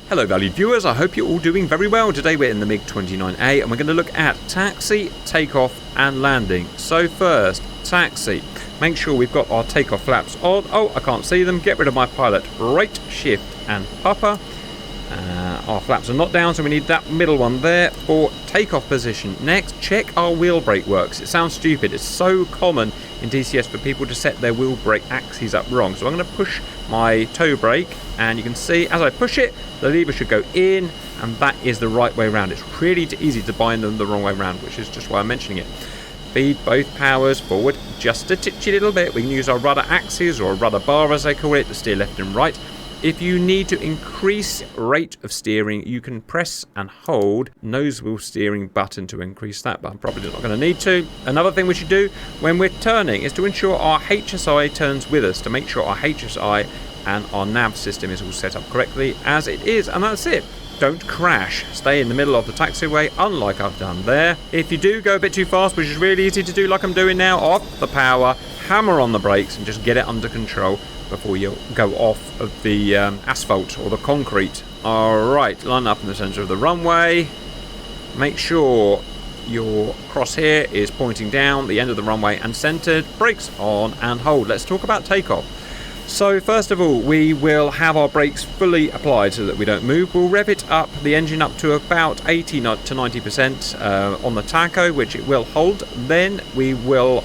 Hello valued viewers, I hope you're all doing very well. Today we're in the Mig-29A and we're going to look at taxi, takeoff and landing. So first, taxi. Make sure we've got our takeoff flaps on. Oh, I can't see them. Get rid of my pilot. Right, shift and pupper. Our flaps are not down, so we need that middle one there for takeoff position. Next, check our wheel brake works. It sounds stupid. It's so common in DCS for people to set their wheel brake axes up wrong. So I'm going to push my toe brake, and you can see as I push it, the lever should go in, and that is the right way around. It's really easy to bind them the wrong way around, which is just why I'm mentioning it. Feed both powers forward just a titchy little bit. We can use our rudder axes, or a rudder bar as they call it, to steer left and right. If you need to increase rate of steering, you can press and hold nose wheel steering button to increase that, but I'm probably not going to need to. Another thing we should do when we're turning is to ensure our HSI turns with us, to make sure our HSI and our nav system is all set up correctly as it is, and that's it. Don't crash. Stay in the middle of the taxiway, unlike I've done there. If you do go a bit too fast, which is really easy to do like I'm doing now, off the power, hammer on the brakes and just get it under control before you go off of the asphalt or the concrete. Alright, line up in the centre of the runway. Make sure your crosshair is pointing down the end of the runway and centred. Brakes on and hold. Let's talk about takeoff. So first of all, we will have our brakes fully applied so that we don't move. We'll rev it up, the engine up to about 80 to 90% on the tacho, which it will hold. Then we will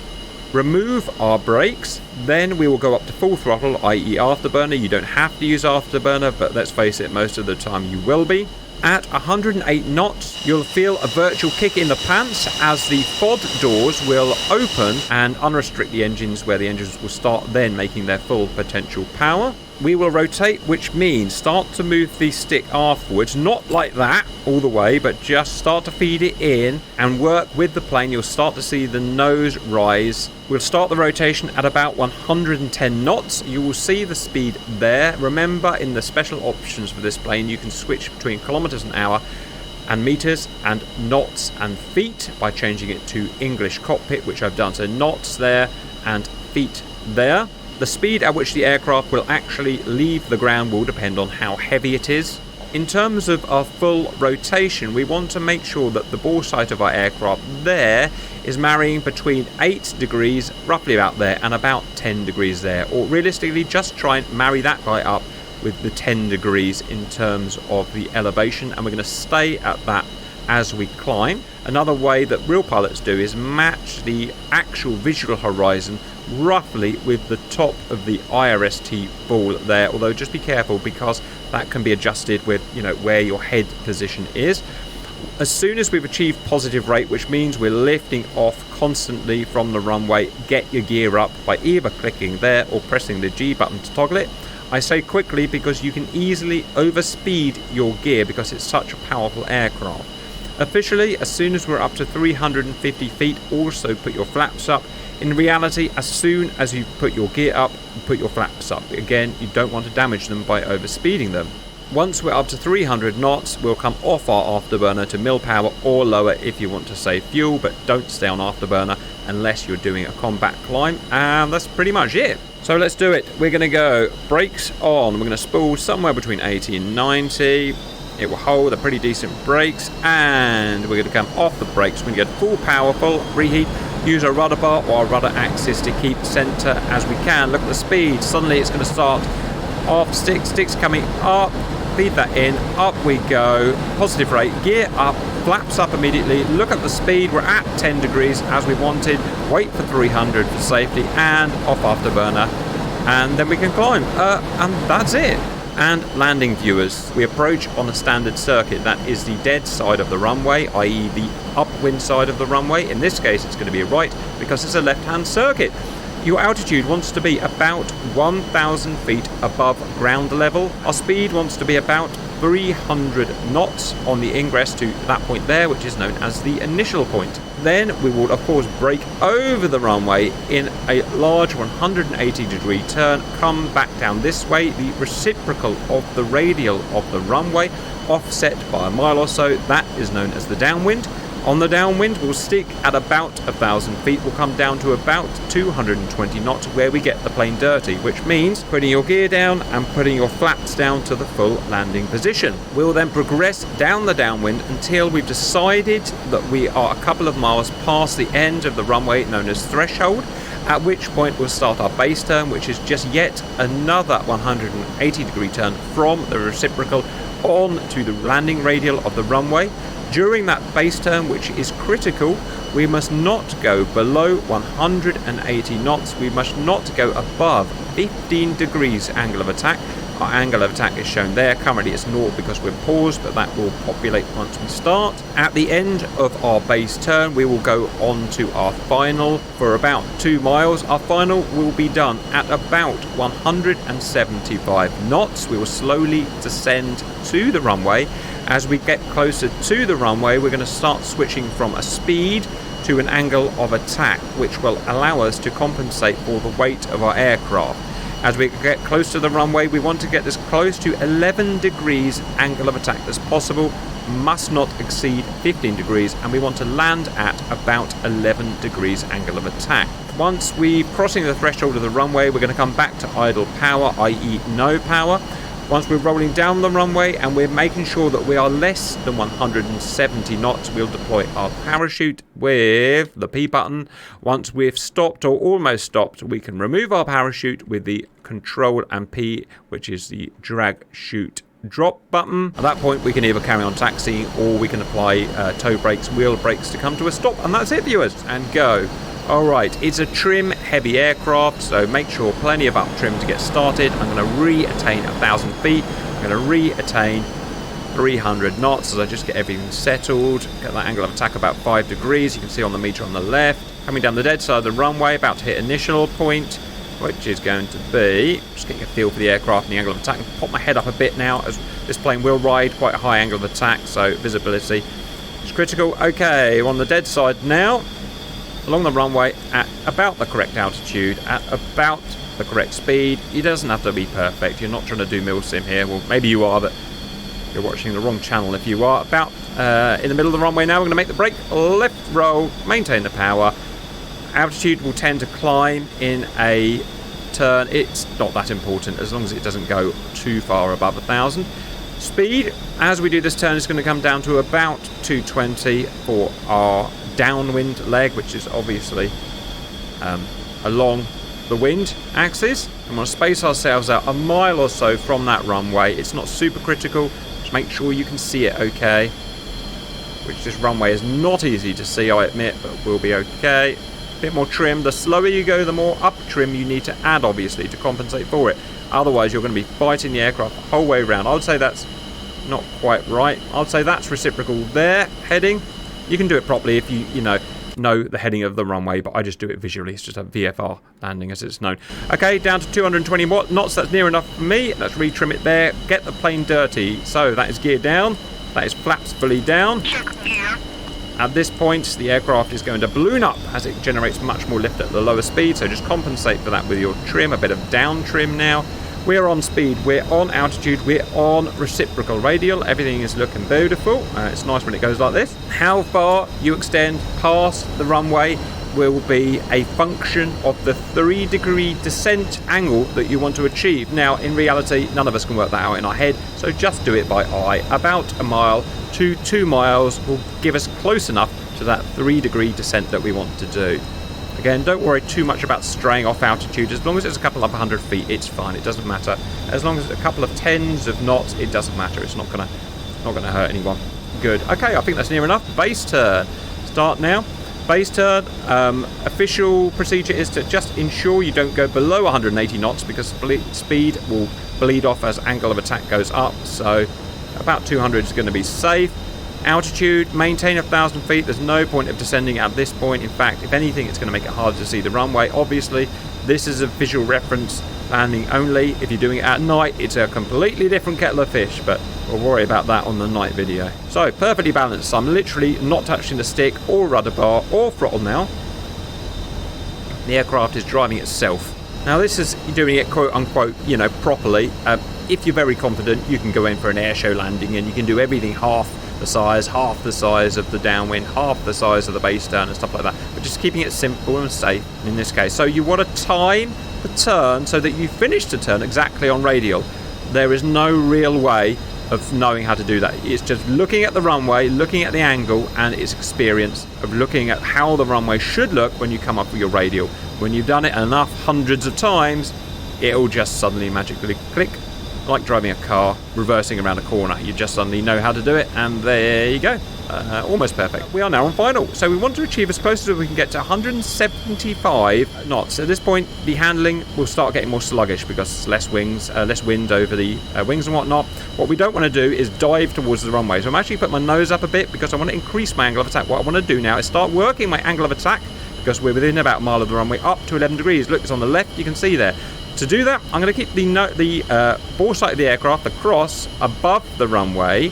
remove our brakes. Then we will go up to full throttle, i.e. afterburner. You don't have to use afterburner, but let's face it, most of the time you will be. At 108 knots, you'll feel a virtual kick in the pants as the FOD doors will open and unrestrict the engines, where the engines will start then making their full potential power. We will rotate, which means start to move the stick aftwards, not like that all the way, but just start to feed it in and work with the plane. You'll start to see the nose rise. We'll start the rotation at about 110 knots. You will see the speed there. Remember, in the special options for this plane, you can switch between kilometers an hour and meters and knots and feet by changing it to English cockpit, which I've done. So knots there and feet there. The speed at which the aircraft will actually leave the ground will depend on how heavy it is. In terms of our full rotation, we want to make sure that the bore sight of our aircraft there is marrying between 8 degrees, roughly about there, and about 10 degrees there. Or realistically, just try and marry that guy up with the 10 degrees in terms of the elevation, and we're going to stay at that as we climb. Another way that real pilots do is match the actual visual horizon roughly with the top of the IRST ball there, although just be careful because that can be adjusted with, you know, where your head position is. As soon as we've achieved positive rate, which means we're lifting off constantly from the runway, get your gear up by either clicking there or pressing the G button to toggle it. I say quickly because you can easily overspeed your gear because it's such a powerful aircraft. Officially, as soon as we're up to 350 feet, also put your flaps up. In reality, as soon as you put your gear up, put your flaps up. Again, you don't want to damage them by overspeeding them. Once we're up to 300 knots, we'll come off our afterburner to mil power or lower if you want to save fuel, but don't stay on afterburner unless you're doing a combat climb, and that's pretty much it. So let's do it. We're going to go brakes on. We're going to spool somewhere between 80 and 90. It will hold a pretty decent brakes, and we're going to come off the brakes. We're going to get full power, full reheat. Use a rudder bar or a rudder axis to keep center as we can. Look at the speed. Suddenly it's going to start off. Sticks coming up. Feed that in. Up we go. Positive rate. Gear up. Flaps up immediately. Look at the speed. We're at 10 degrees as we wanted. Wait for 300 for safety and off afterburner. And then we can climb. And that's it. And landing, viewers, we approach on a standard circuit. That is the dead side of the runway, i.e. the upwind side of the runway. In this case, it's going to be right because it's a left-hand circuit. Your altitude wants to be about 1,000 feet above ground level. Our speed wants to be about 300 knots on the ingress to that point there, which is known as the initial point. Then we will, of course, brake over the runway in a large 180-degree turn, come back down this way, the reciprocal of the radial of the runway, offset by a mile or so. That is known as the downwind. On the downwind, we'll stick at about 1,000 feet. We'll come down to about 220 knots where we get the plane dirty, which means putting your gear down and putting your flaps down to the full landing position. We'll then progress down the downwind until we've decided that we are a couple of miles past the end of the runway known as threshold, at which point we'll start our base turn, which is just yet another 180-degree turn from the reciprocal on to the landing radial of the runway. During that base turn, which is critical, we must not go below 180 knots. We must not go above 15 degrees angle of attack. Our angle of attack is shown there. Currently it's 0 because we're paused, but that will populate once we start. At the end of our base turn, we will go on to our final for about 2 miles. Our final will be done at about 175 knots. We will slowly descend to the runway. As we get closer to the runway, we're going to start switching from a speed to an angle of attack, which will allow us to compensate for the weight of our aircraft. As we get close to the runway, we want to get as close to 11 degrees angle of attack as possible, must not exceed 15 degrees, and we want to land at about 11 degrees angle of attack. Once we're crossing the threshold of the runway, we're going to come back to idle power, i.e. no power. Once we're rolling down the runway and we're making sure that we are less than 170 knots, we'll deploy our parachute with the P button. Once we've stopped or almost stopped, we can remove our parachute with the Control and P, which is the drag, shoot, drop button. At that point, we can either carry on taxiing or we can apply toe brakes, wheel brakes to come to a stop. And that's it, viewers, and go. Alright, it's a trim heavy aircraft, so make sure plenty of up trim to get started. I'm going to re-attain 1,000 feet. I'm going to re-attain 300 knots as I just get everything settled. Get that angle of attack about 5 degrees. You can see on the meter on the left. Coming down the dead side of the runway, about to hit initial point, which is going to be, just getting a feel for the aircraft and the angle of attack. Pop my head up a bit now, as this plane will ride quite a high angle of attack, so visibility is critical. Okay, we're on the dead side now. Along the runway at about the correct altitude, at about the correct speed. It doesn't have to be perfect. You're not trying to do milsim here. Well, maybe you are, but you're watching the wrong channel if you are. About in the middle of the runway now, we're going to make the brake, left roll, maintain the power. Altitude will tend to climb in a turn. It's not that important as long as it doesn't go too far above 1,000. Speed, as we do this turn, is going to come down to about 220 for our downwind leg, which is obviously along the wind axis. I'm going to space ourselves out a mile or so from that runway. It's not super critical. Just make sure you can see it okay, which this runway is not easy to see, I admit, but we'll be okay. A bit more trim. The slower you go, the more up trim you need to add, obviously, to compensate for it. Otherwise, you're going to be fighting the aircraft the whole way around. I would say that's not quite right. I would say that's reciprocal there, heading. You can do it properly if you know the heading of the runway, but I just do it visually. It's just a VFR landing as it's known. Okay, down to 220 knots. That's near enough for me. Let's retrim it there. Get the plane dirty. So that is gear down. That is flaps fully down. At this point, the aircraft is going to balloon up as it generates much more lift at the lower speed. So just compensate for that with your trim. A bit of down trim now. We're on speed, we're on altitude, we're on reciprocal radial. Everything is looking beautiful. It's nice when it goes like this. How far you extend past the runway will be a function of the 3-degree descent angle that you want to achieve. Now, in reality, none of us can work that out in our head, so just do it by eye. About a mile to 2 miles will give us close enough to that 3-degree descent that we want to do. Again, don't worry too much about straying off altitude. As long as it's a couple of 100 feet, it's fine. It doesn't matter. As long as it's a couple of tens of knots, it doesn't matter. It's not gonna hurt anyone. Good. Okay, I think that's near enough. Base turn. Start now. Base turn. Official procedure is to just ensure you don't go below 180 knots because speed will bleed off as angle of attack goes up. So about 200 is going to be safe. Altitude, maintain 1,000 feet. There's no point of descending at this point. In fact, if anything, it's going to make it harder to see the runway. Obviously, this is a visual reference landing only. If you're doing it at night, it's a completely different kettle of fish, but we'll worry about that on the night video. So, perfectly balanced. I'm literally not touching the stick or rudder bar or throttle now. The aircraft is driving itself. Now, this is doing it quote-unquote, properly. If you're very confident, you can go in for an air show landing and you can do everything half the size, half the size of the downwind, half the size of the base turn and stuff like that. But just keeping it simple and safe in this case. So you want to time the turn so that you finish the turn exactly on radial. There is no real way of knowing how to do that. It's just looking at the runway, looking at the angle, and it's experience of looking at how the runway should look when you come up with your radial. When you've done it enough hundreds of times, it'll just suddenly magically click, like driving a car, reversing around a corner. You just suddenly know how to do it, and there you go. Almost perfect. We are now on final, so we want to achieve as close as we can get to 175 knots. At this point, the handling will start getting more sluggish because less wind over the wings and whatnot. What we don't want to do is dive towards the runway. So I'm actually putting my nose up a bit because I want to increase my angle of attack. What I want to do now is start working my angle of attack because we're within about a mile of the runway, up to 11 degrees. Look, it's on the left, you can see there. To do that, I'm going to keep the bore sight of the aircraft, the cross, above the runway.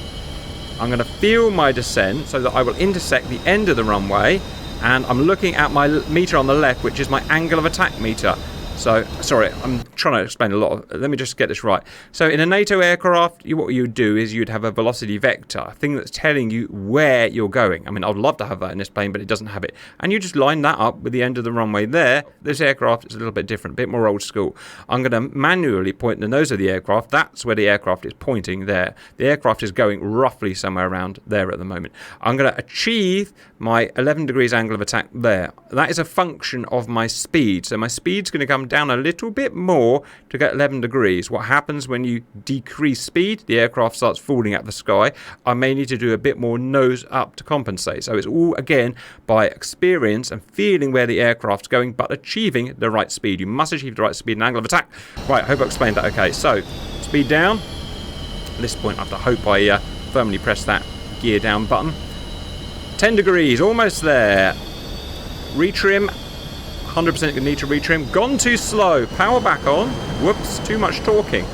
I'm going to feel my descent so that I will intersect the end of the runway, and I'm looking at my meter on the left, which is my angle of attack meter. So, sorry, I'm trying to explain a lot. Let me just get this right. So, in a NATO aircraft, what you would do is you'd have a velocity vector, a thing that's telling you where you're going. I mean, I'd love to have that in this plane, but it doesn't have it. And you just line that up with the end of the runway there. This aircraft is a little bit different, a bit more old school. I'm going to manually point the nose of the aircraft. That's where the aircraft is pointing there. The aircraft is going roughly somewhere around there at the moment. I'm going to achieve my 11 degrees angle of attack there. That is a function of my speed. So my speed's going to come down a little bit more to get 11 degrees. What happens when you decrease speed? The aircraft starts falling out of the sky. I may need to do a bit more nose up to compensate. So it's all, again, by experience and feeling where the aircraft's going, but achieving the right speed. You must achieve the right speed and angle of attack. Right, I hope I explained that okay. So, speed down. At this point, I have to hope I firmly press that gear down button. 10 degrees, almost there. Retrim. 100% going to need to retrim. Gone too slow. Power back on. Whoops, too much talking.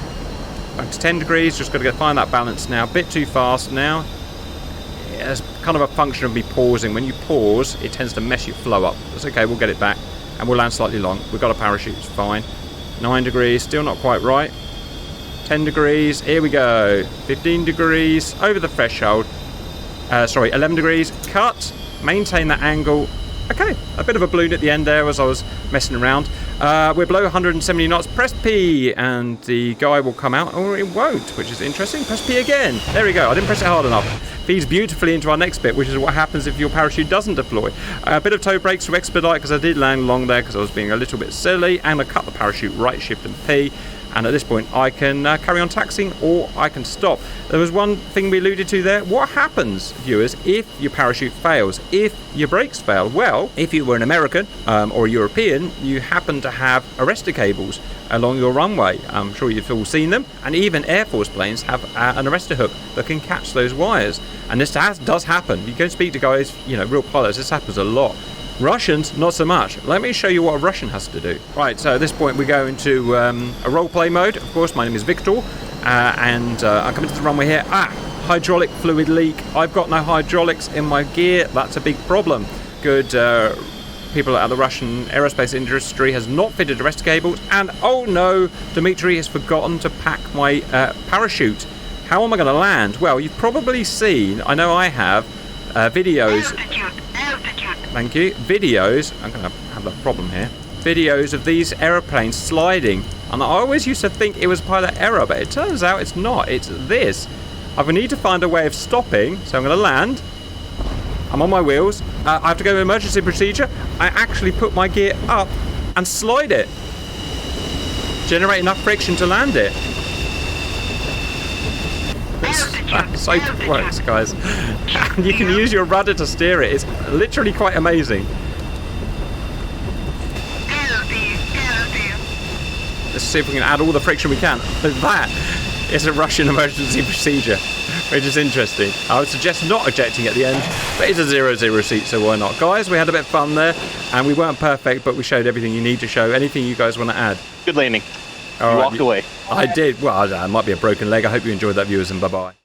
Back to 10 degrees. Just got to go find that balance now. Bit too fast now. Yeah, it's kind of a function of me pausing. When you pause, it tends to mess your flow up. That's okay, we'll get it back. And we'll land slightly long. We've got a parachute, it's fine. 9 degrees, still not quite right. 10 degrees, here we go. 15 degrees, over the threshold. 11 degrees, cut. Maintain that angle. Okay, a bit of a balloon at the end there as I was messing around. We're below 170 knots. Press P and the guy will come out, or it won't, which is interesting. Press P again. There we go. I didn't press it hard enough. Feeds beautifully into our next bit, which is what happens if your parachute doesn't deploy. A bit of toe brakes to expedite because I did land long there because I was being a little bit silly, and I cut the parachute right, shift and P. And at this point, I can carry on taxiing or I can stop. There was one thing we alluded to there. What happens, viewers, if your parachute fails? If your brakes fail? Well, if you were an American or a European, you happen to have arrestor cables along your runway. I'm sure you've all seen them. And even Air Force planes have an arrestor hook that can catch those wires. And this does happen. You go and speak to guys, real pilots. This happens a lot. Russians, not so much. Let me show you what a Russian has to do. Right, so at this point we go into a roleplay mode. Of course, my name is Victor, and I come into the runway here. Hydraulic fluid leak. I've got no hydraulics in my gear. That's a big problem. Good people at the Russian aerospace industry has not fitted arrestor cables, and oh no, Dmitry has forgotten to pack my parachute. How am I going to land? Well, you've probably seen, I know I have, videos. Thank you. Videos. I'm going to have a problem here. Videos of these aeroplanes sliding. And I always used to think it was pilot error, but it turns out it's not. It's this. I need to find a way of stopping, so I'm going to land. I'm on my wheels. I have to go to emergency procedure. I actually put my gear up and slide it. Generate enough friction to land it. So it works, guys. You can use your rudder to steer it. It's literally quite amazing. Let's see if we can add all the friction we can. That is a Russian emergency procedure, which is interesting. I would suggest not ejecting at the end, but it's a 0-0 seat, so why not? Guys, we had a bit of fun there, and we weren't perfect, but we showed everything you need to show. Anything you guys want to add? Good landing. All you right, walked away. I did. Well, it might be a broken leg. I hope you enjoyed that, viewers, and bye-bye.